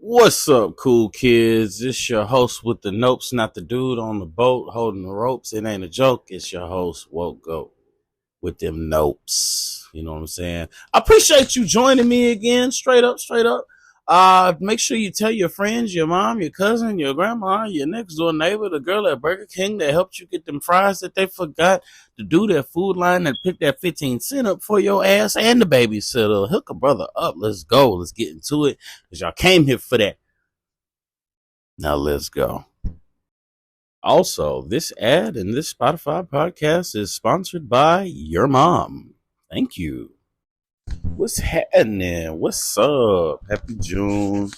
What's up, cool kids? It's your host with the nopes, not the dude on the boat holding the ropes. It ain't a joke. It's your host, Woke Goat, with them nopes. You know what I'm saying? I appreciate you joining me again. Straight up, straight up. Make sure you tell your friends, your mom, your cousin, your grandma, your next door neighbor, the girl at Burger King that helped you get them fries that they forgot to do their food line that picked that 15 cent up for your ass, and the babysitter. Hook a brother up. Let's go. Let's get into it. Because y'all came here for that. Now let's go. Also, this ad and this Spotify podcast is sponsored by your mom. Thank you. What's happening? What's up? Happy June.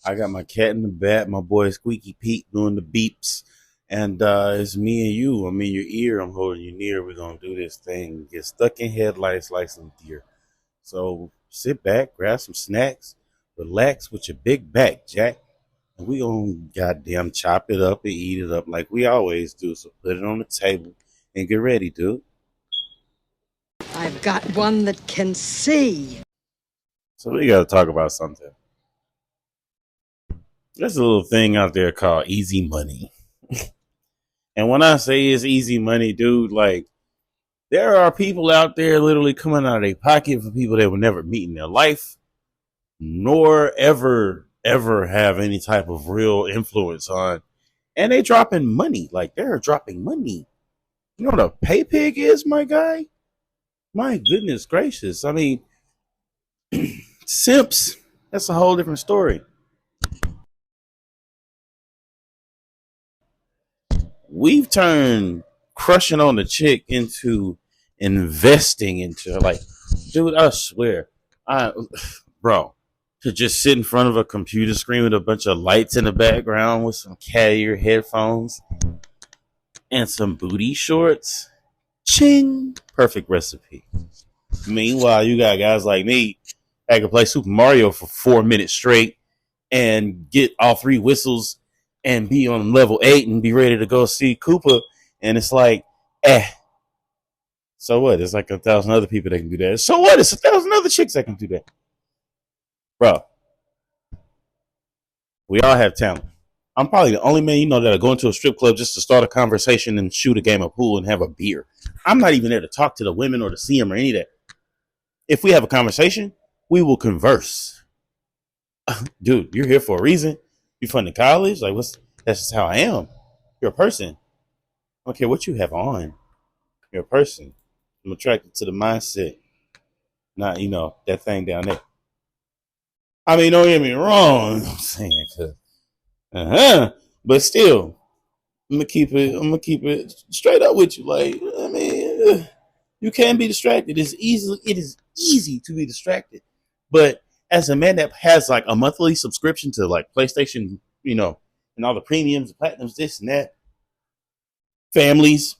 I got my cat in the back, my boy Squeaky Pete doing the beeps. And it's me and you. I'm in your ear. I'm holding you near. We're going to do this thing. Get stuck in headlights like some deer. So sit back, grab some snacks, relax with your big back, Jack. And we gonna goddamn chop it up and eat it up like we always do. So put it on the table and get ready, dude. I've got one that can see. So we gotta talk about something. There's a little thing out there called easy money. And when I say it's easy money, dude, like there are people out there literally coming out of their pocket for people they would never meet in their life, nor ever have any type of real influence on. And they dropping money. Like they're dropping money. You know what a pay pig is, my guy? My goodness gracious. I mean, simps, that's a whole different story. We've turned crushing on the chick into investing into her. Like, dude, I swear. Bro, to just sit in front of a computer screen with a bunch of lights in the background with some cat ear headphones and some booty shorts. Ching! Perfect recipe. Meanwhile, you got guys like me that can play Super Mario for 4 minutes straight and get all 3 whistles and be on level 8 and be ready to go see Koopa. And it's like, so what? There's like 1,000 other people that can do that. So what? It's 1,000 other chicks that can do that. Bro, we all have talent. I'm probably the only man you know that'll go into a strip club just to start a conversation and shoot a game of pool and have a beer. I'm not even there to talk to the women or to see them or any of that. If we have a conversation, we will converse. Dude, you're here for a reason. You funded college? Like, that's just how I am. You're a person. I don't care what you have on. You're a person. I'm attracted to the mindset. Not, that thing down there. I mean, don't get me wrong. I'm saying, but still, I'm gonna keep it straight up with you. Like, I mean, you can be distracted. It is easy to be distracted. But as a man that has like a monthly subscription to like PlayStation, and all the premiums, the platinums, this and that, families,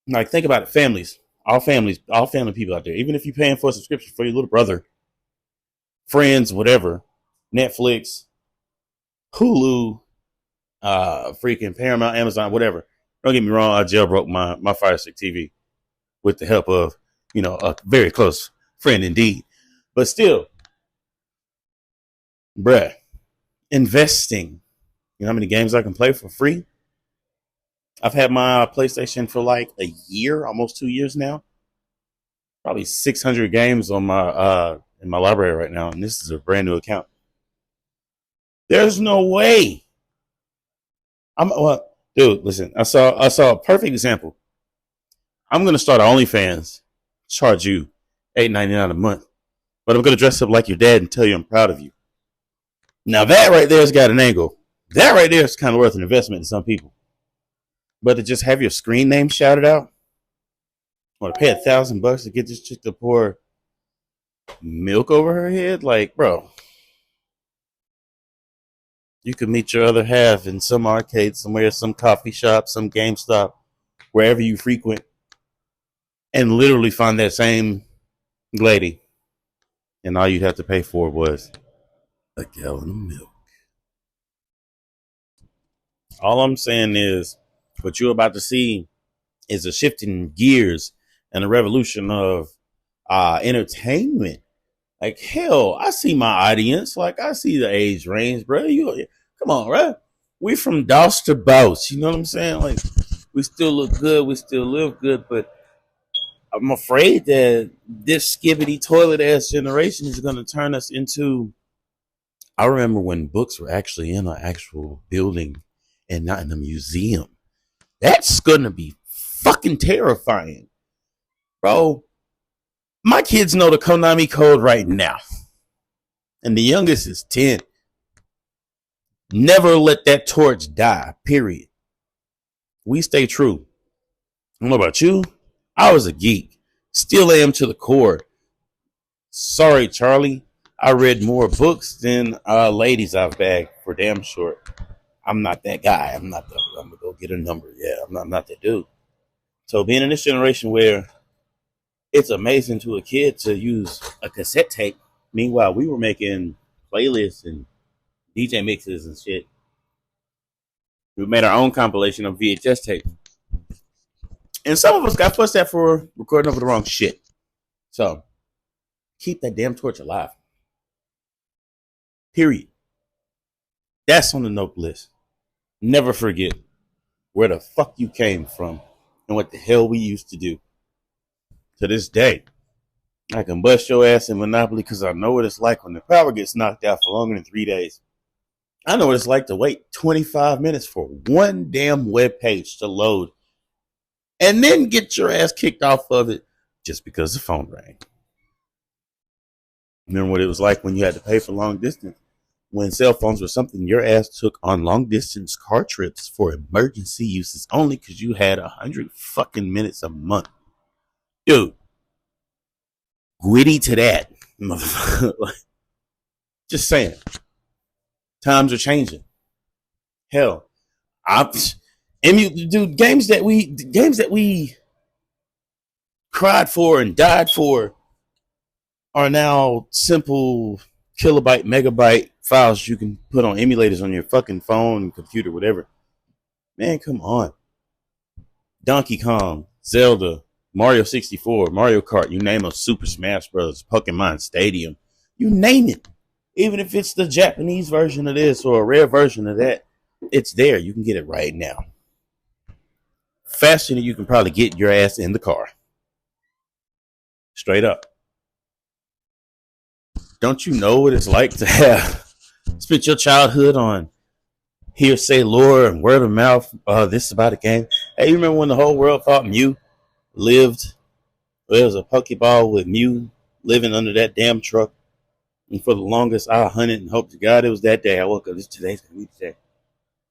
like think about it, all family people out there. Even if you're paying for a subscription for your little brother, friends, whatever, Netflix, Hulu, freaking Paramount, Amazon, whatever. Don't get me wrong, I jailbroke my Fire Stick TV with the help of, a very close friend indeed. But still, bruh, investing. You know how many games I can play for free? I've had my PlayStation for like a year, almost 2 years now. Probably 600 games on my in my library right now, and this is a brand new account. There's no way. Dude, listen. I saw a perfect example. I'm gonna start OnlyFans, charge you $8.99 a month, but I'm gonna dress up like your dad and tell you I'm proud of you. Now that right there's got an angle. That right there is kind of worth an investment to some people. But to just have your screen name shouted out, or to pay $1,000 to get this chick to pour milk over her head, like, bro, you could meet your other half in some arcade somewhere, some coffee shop, some GameStop, wherever you frequent, and literally find that same lady. And all you'd have to pay for was a gallon of milk. All I'm saying is what you're about to see is a shift in gears and a revolution of entertainment Like, hell, I see my audience. Like, I see the age range, bro. You come on, bro. We from Doss to Bouse. You know what I'm saying? Like, we still look good. We still live good. But I'm afraid that this skibbity toilet ass generation is going to turn us into. I remember when books were actually in an actual building and not in a museum. That's going to be fucking terrifying, bro. My kids know the Konami code right now, and the youngest is 10. Never let that torch die, period. We stay true. I don't know about you. I was a geek. Still am to the core. Sorry, Charlie. I read more books than ladies I've bagged for damn short. I'm not that guy. I'm going to go get a number. Yeah, I'm not that dude. So being in this generation where it's amazing to a kid to use a cassette tape. Meanwhile, we were making playlists and DJ mixes and shit. We made our own compilation of VHS tape. And some of us got fussed at for recording over the wrong shit. So, keep that damn torch alive. Period. That's on the note list. Never forget where the fuck you came from and what the hell we used to do. To this day, I can bust your ass in Monopoly because I know what it's like when the power gets knocked out for longer than 3 days. I know what it's like to wait 25 minutes for one damn web page to load and then get your ass kicked off of it just because the phone rang. Remember what it was like when you had to pay for long distance? When cell phones were something your ass took on long distance car trips for emergency uses only because you had 100 fucking minutes a month. Dude, gritty to that, motherfucker. Just saying. Times are changing. Hell, dude, games that we cried for and died for are now simple kilobyte, megabyte files you can put on emulators on your fucking phone, computer, whatever. Man, come on. Donkey Kong, Zelda, Mario 64, Mario Kart, you name it, Super Smash Bros., Pokemon Stadium, you name it. Even if it's the Japanese version of this or a rare version of that, it's there. You can get it right now. Faster than you can probably get your ass in the car. Straight up. Don't you know what it's like to have spent your childhood on hearsay lore and word of mouth? This is about a game. Hey, you remember when the whole world thought Mew lived? Well, there was a Pokeball with Mew living under that damn truck. And for the longest, I hunted and hoped to God it was that day. I woke up, today's going to be today.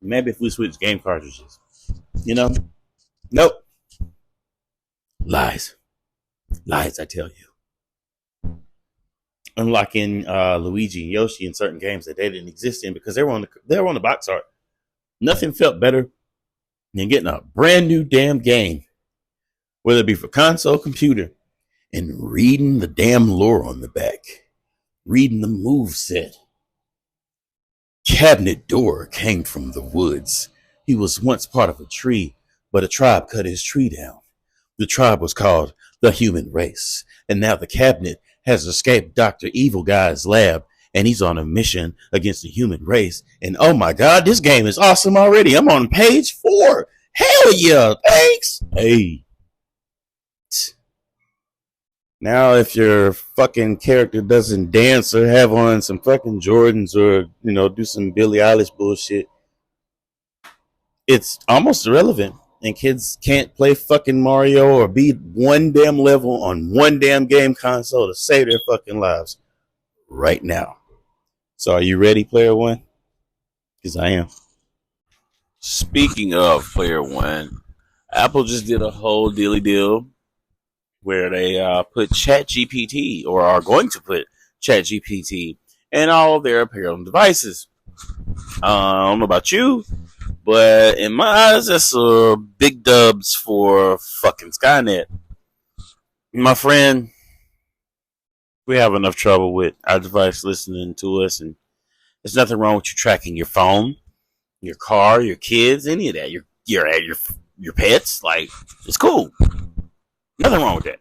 Maybe if we switch game cartridges. You know? Nope. Lies. Lies, I tell you. Unlike in Luigi and Yoshi in certain games that they didn't exist in because they were on the box art. Nothing felt better than getting a brand new damn game, whether it be for console, computer, and reading the damn lore on the back, reading the move set. Cabinet Door came from the woods. He was once part of a tree, but a tribe cut his tree down. The tribe was called the Human Race, and now the cabinet has escaped Dr. Evil Guy's lab, and he's on a mission against the human race. And oh my God, this game is awesome already. I'm on page 4. Hell yeah, thanks. Hey. Now if your fucking character doesn't dance or have on some fucking Jordans or, do some Billie Eilish bullshit, it's almost irrelevant. And kids can't play fucking Mario or beat one damn level on one damn game console to save their fucking lives right now. So are you ready, Player One? Because I am. Speaking of Player One, Apple just did a whole dilly deal where they put ChatGPT, or are going to put ChatGPT, in all of their apparel devices. I don't know about you, but in my eyes, that's big dubs for fucking Skynet. My friend, we have enough trouble with our device listening to us, and there's nothing wrong with you tracking your phone, your car, your kids, any of that. Your pets, like, it's cool. Nothing wrong with that.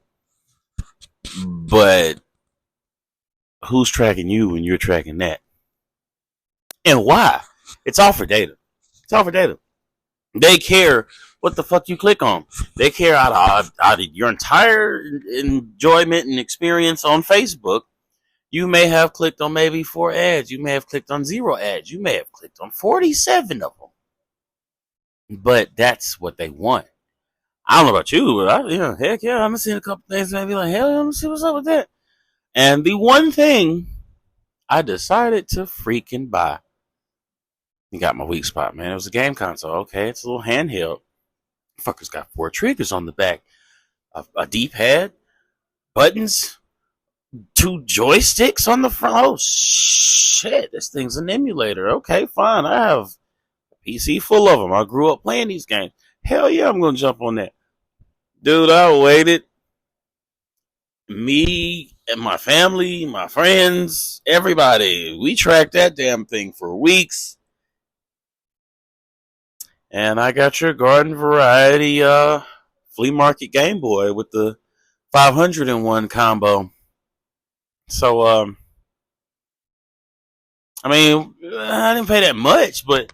But who's tracking you when you're tracking that, and why? It's all for data. It's all for data. They care what the fuck you click on. They care out of your entire enjoyment and experience on Facebook. You may have clicked on maybe 4 ads. You may have clicked on 0 ads. You may have clicked on 47 of them. But that's what they want. I don't know about you, but heck yeah, I'm seeing a couple things and I'd be like, hell yeah, let me see what's up with that. And the one thing I decided to freaking buy. You got my weak spot, man. It was a game console. Okay, it's a little handheld. Fucker's got 4 triggers on the back, a D-pad, buttons, 2 joysticks on the front. Oh shit, this thing's an emulator. Okay, fine. I have a PC full of them. I grew up playing these games. Hell yeah, I'm gonna jump on that. Dude, I waited. Me and my family, my friends, everybody, we tracked that damn thing for weeks. And I got your garden variety flea market Game Boy with the 501 combo. So, I mean, I didn't pay that much, but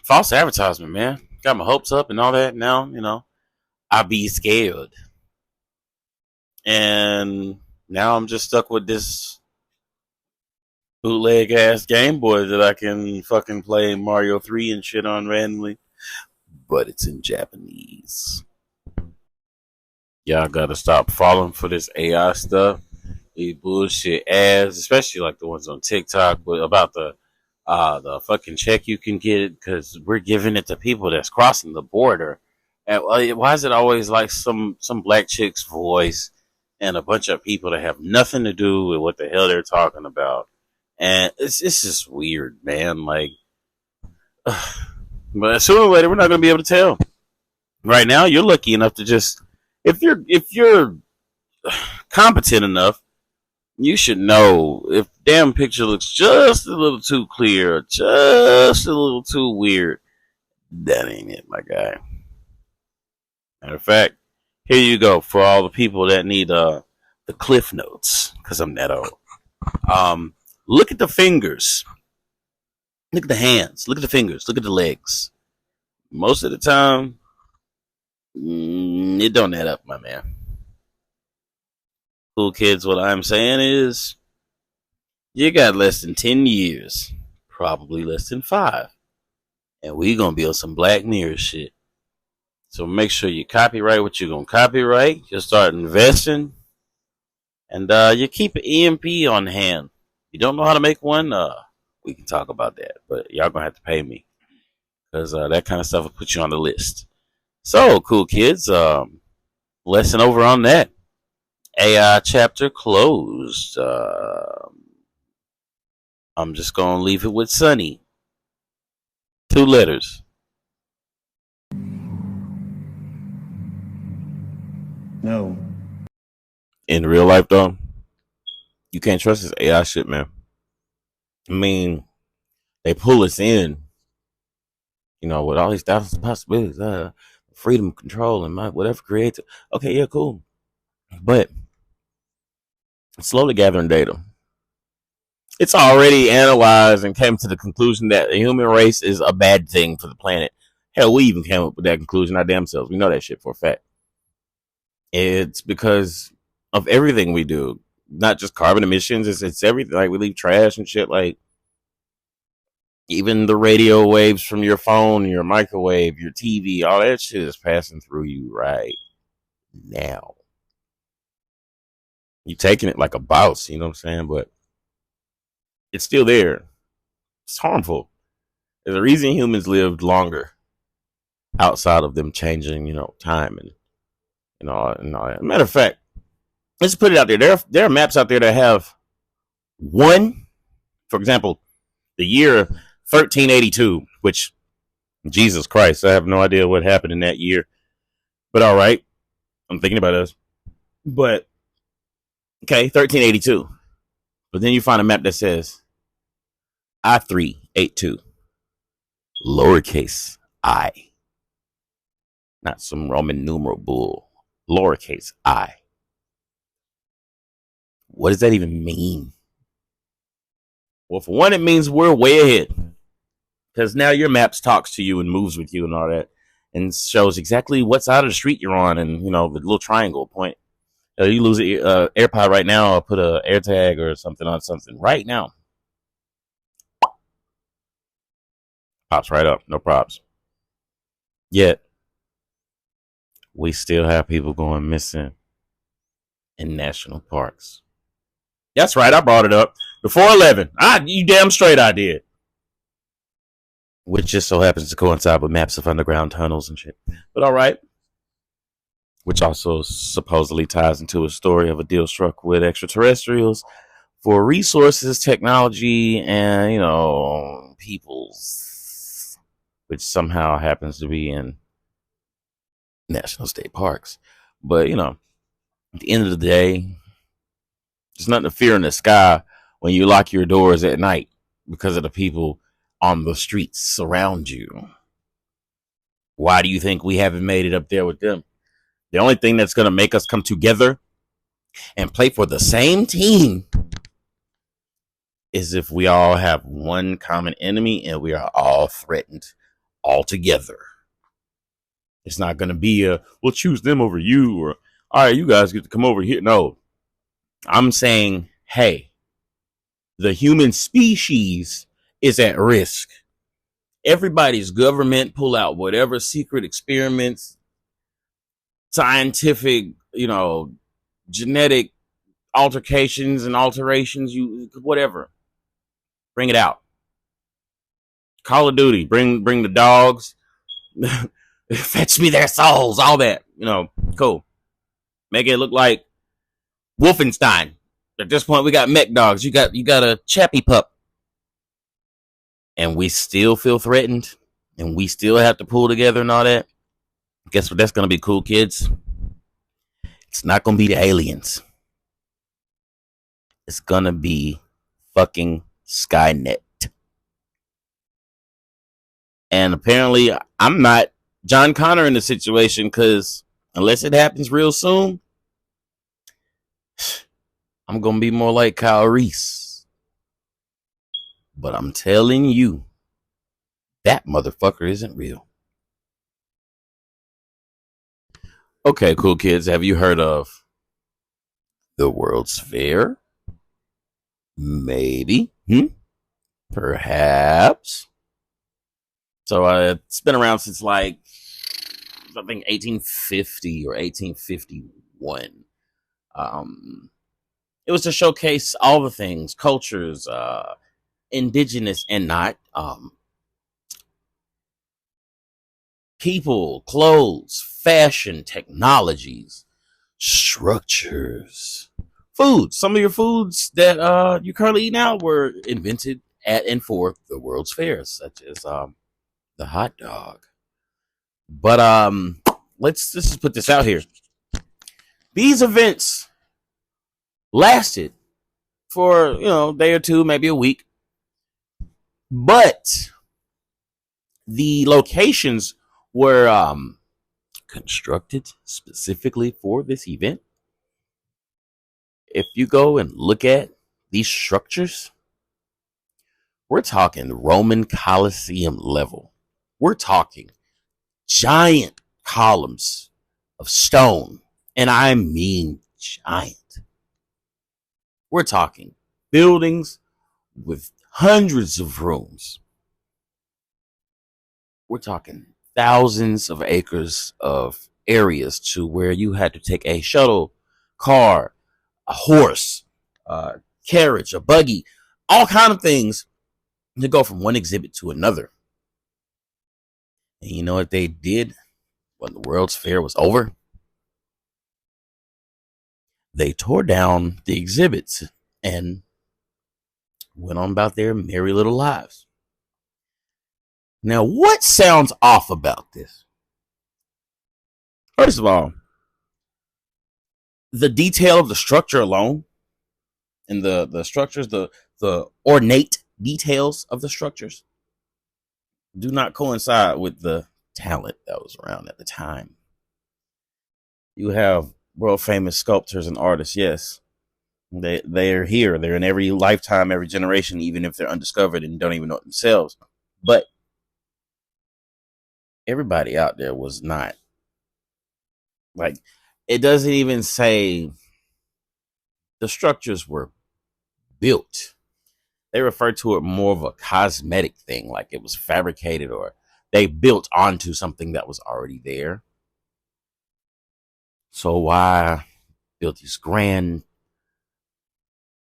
false advertisement, man. Got my hopes up and all that. Now, I be scared. And now I'm just stuck with this bootleg ass Game Boy that I can fucking play Mario 3 and shit on randomly. But it's in Japanese. Y'all gotta stop falling for this AI stuff. These bullshit ads, especially like the ones on TikTok about the fucking check you can get because we're giving it to people that's crossing the border. And why is it always like some black chick's voice and a bunch of people that have nothing to do with what the hell they're talking about? And it's just weird, man. Like, but sooner or later we're not gonna be able to tell. Right now, you're lucky enough to just if you're competent enough, you should know if damn picture looks just a little too clear, just a little too weird. That ain't it, my guy. Matter of fact, here you go for all the people that need the cliff notes, because I'm that old. Look at the fingers. Look at the hands. Look at the fingers. Look at the legs. Most of the time, it don't add up, my man. Cool kids, what I'm saying is, you got less than 10 years, probably less than 5, and we gonna be on some Black Mirror shit. So make sure you copyright what you're gonna copyright. You start investing, and you keep an EMP on hand. You don't know how to make one? We can talk about that, but y'all gonna have to pay me because that kind of stuff will put you on the list. So, cool kids, lesson over on that. AI chapter closed. I'm just gonna leave it with Sunny. 2 letters. No. In real life, though, you can't trust this AI shit, man. I mean, they pull us in, with all these thousands of possibilities, freedom, control, and whatever creates it. Okay, yeah, cool. But it's slowly gathering data. It's already analyzed and came to the conclusion that the human race is a bad thing for the planet. Hell, we even came up with that conclusion our damn selves. We know that shit for a fact. It's because of everything we do, not just carbon emissions. It's everything. Like, we leave trash and shit. Like, even the radio waves from your phone, your microwave, your TV, all that shit is passing through you right now. You're taking it like a boss, you know what I'm saying? But it's still there. It's harmful. There's a reason humans lived longer outside of them changing, time and all that. Matter of fact, let's put it out there. There are maps out there that have for example, the year 1382, which, Jesus Christ, I have no idea what happened in that year. But all right, I'm thinking about this. But, okay, 1382. But then you find a map that says I-382, lowercase I. Not some Roman numeral bull. Lowercase I. What does that even mean? Well, for one, it means we're way ahead because now your maps talks to you and moves with you and all that, and shows exactly what side of the street you're on, and the little triangle point. You lose an AirPod right now, I'll put a AirTag or something on something right now. Pops right up, no props. Yet we still have people going missing in national parks. That's right, I brought it up. The 411. You damn straight I did. Which just so happens to coincide with maps of underground tunnels and shit. But all right. Which also supposedly ties into a story of a deal struck with extraterrestrials for resources, technology, and, peoples. Which somehow happens to be in national state parks. But, at the end of the day, there's nothing to fear in the sky when you lock your doors at night because of the people on the streets around you. Why do you think we haven't made it up there with them? The only thing that's going to make us come together and play for the same team is if we all have one common enemy and we are all threatened all together. It's not going to be we'll choose them over you, or all right, you guys get to come over here. No, I'm saying, hey, the human species is at risk. Everybody's government pull out whatever secret experiments, scientific, genetic altercations and alterations, whatever. Bring it out. Call of Duty, bring the dogs. Fetch me their souls, all that. Cool. Make it look like Wolfenstein. At this point, we got mech dogs. You got a chappy pup. And we still feel threatened. And we still have to pull together and all that. Guess what? That's going to be cool, kids. It's not going to be the aliens. It's going to be fucking Skynet. And apparently, I'm not John Connor in the situation, because unless it happens real soon, I'm going to be more like Kyle Reese. But I'm telling you, that motherfucker isn't real. Okay, cool kids. Have you heard of the World's Fair? Maybe. Perhaps. So it's been around since I think 1850 or 1851. It was to showcase all the things, cultures, indigenous and not, people, clothes, fashion, technologies, structures, foods. Some of your foods that you currently eat now were invented at and for the World's Fairs, such as the hot dog. But let's just put this out here. These events lasted for a day or two, maybe a week, but the locations were constructed specifically for this event. If you go and look at these structures, we're talking Roman Colosseum level. We're talking giant columns of stone, and I mean giant. We're talking buildings with hundreds of rooms. We're talking thousands of acres of areas to where you had to take a shuttle, car, a horse, carriage, a buggy, all kind of things to go from one exhibit to another. And you know what they did when the World's Fair was over? They tore down the exhibits and went on about their merry little lives. Now, what sounds off about this? First of all, the detail of the structure alone, and the structures, the ornate details of the structures, do not coincide with the talent that was around at the time. You have world famous sculptors and artists, yes, They're here. They're in every lifetime, every generation, even if they're undiscovered and don't even know it themselves. But everybody out there was not. Like, it doesn't even say the structures were built. They refer to it more of a cosmetic thing, like it was fabricated or they built onto something that was already there. So why build these grand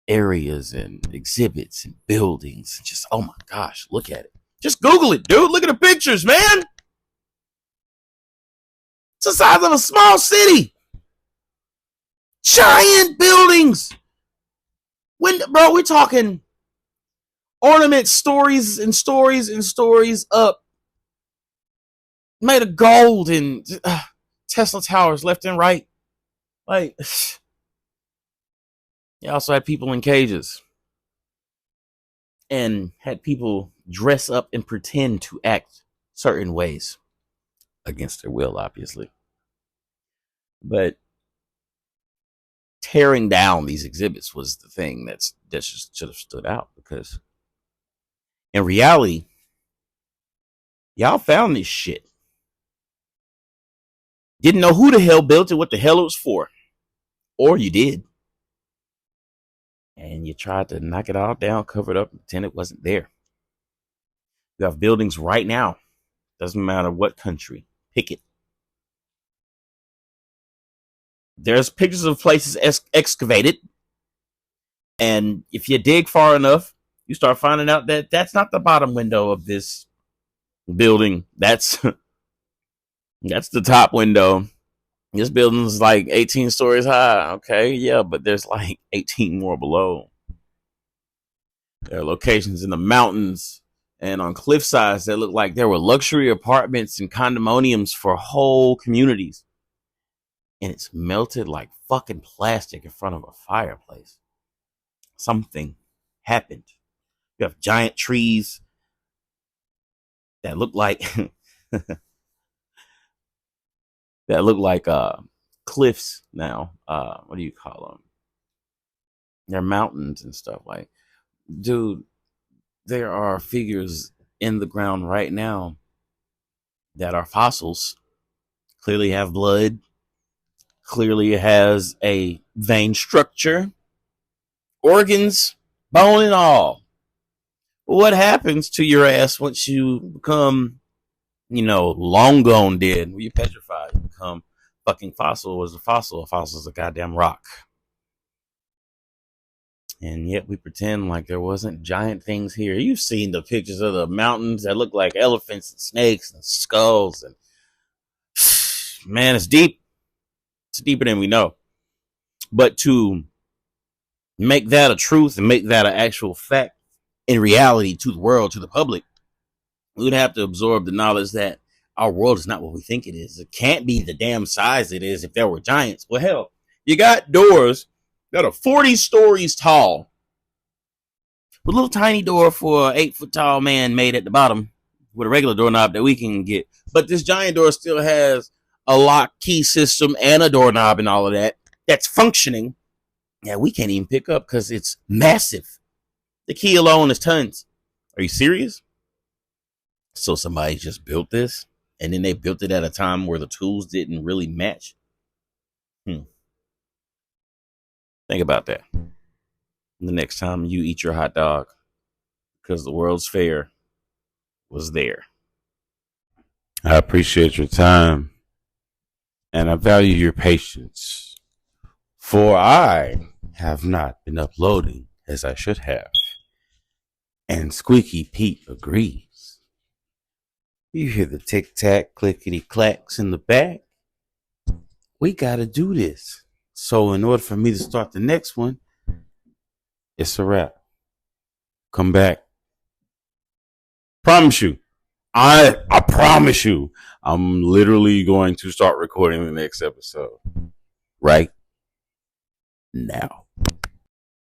areas and exhibits and buildings? Just, oh my gosh, look at it. Just Google it, dude. Look at the pictures, man. It's the size of a small city. Giant buildings. Bro, we're talking ornament stories and stories and stories up, made of gold, and Tesla towers left and right. Like, you also had people in cages and had people dress up and pretend to act certain ways against their will, obviously. But tearing down these exhibits was the thing that just should have stood out, because in reality, y'all found this shit. Didn't know who the hell built it, what the hell it was for. Or you did. And you tried to knock it all down, cover it up, and pretend it wasn't there. You have buildings right now. Doesn't matter what country. Pick it. There's pictures of places excavated. And if you dig far enough, you start finding out that that's not the bottom window of this building. That's the top window. This building's like 18 stories high. Okay, yeah, but there's like 18 more below. There are locations in the mountains and on cliff sides that look like there were luxury apartments and condominiums for whole communities. And it's melted like fucking plastic in front of a fireplace. Something happened. You have giant trees that look like cliffs now. What do you call them? They're mountains and stuff. Like, dude, there are figures in the ground right now that are fossils. Clearly have blood. Clearly has a vein structure. Organs, bone and all. What happens to your ass once you become, long gone dead? Well, you petrified. You become fucking fossil. What is a fossil? A fossil is a goddamn rock. And yet we pretend like there wasn't giant things here. You've seen the pictures of the mountains that look like elephants and snakes and skulls. And man, it's deep. It's deeper than we know. But to make that a truth and make that an actual fact in reality to the world, to the public, we would have to absorb the knowledge that our world is not what we think it is. It can't be the damn size it is if there were giants. Well, hell, you got doors that are 40 stories tall with a little tiny door for an 8-foot tall man made at the bottom with a regular doorknob that we can get. But this giant door still has a lock key system and a doorknob and all of that that's functioning. Yeah, we can't even pick up because it's massive. The key alone is tons. Are you serious? So somebody just built this, and then they built it at a time where the tools didn't really match. Think about that. The next time you eat your hot dog, because the World's Fair was there. I appreciate your time, and I value your patience, for I have not been uploading as I should have. And Squeaky Pete agrees. You hear the tic-tac, clickety-clacks in the back? We gotta do this. So in order for me to start the next one, it's a wrap. Come back. Promise you. I promise you. I'm literally going to start recording the next episode right now.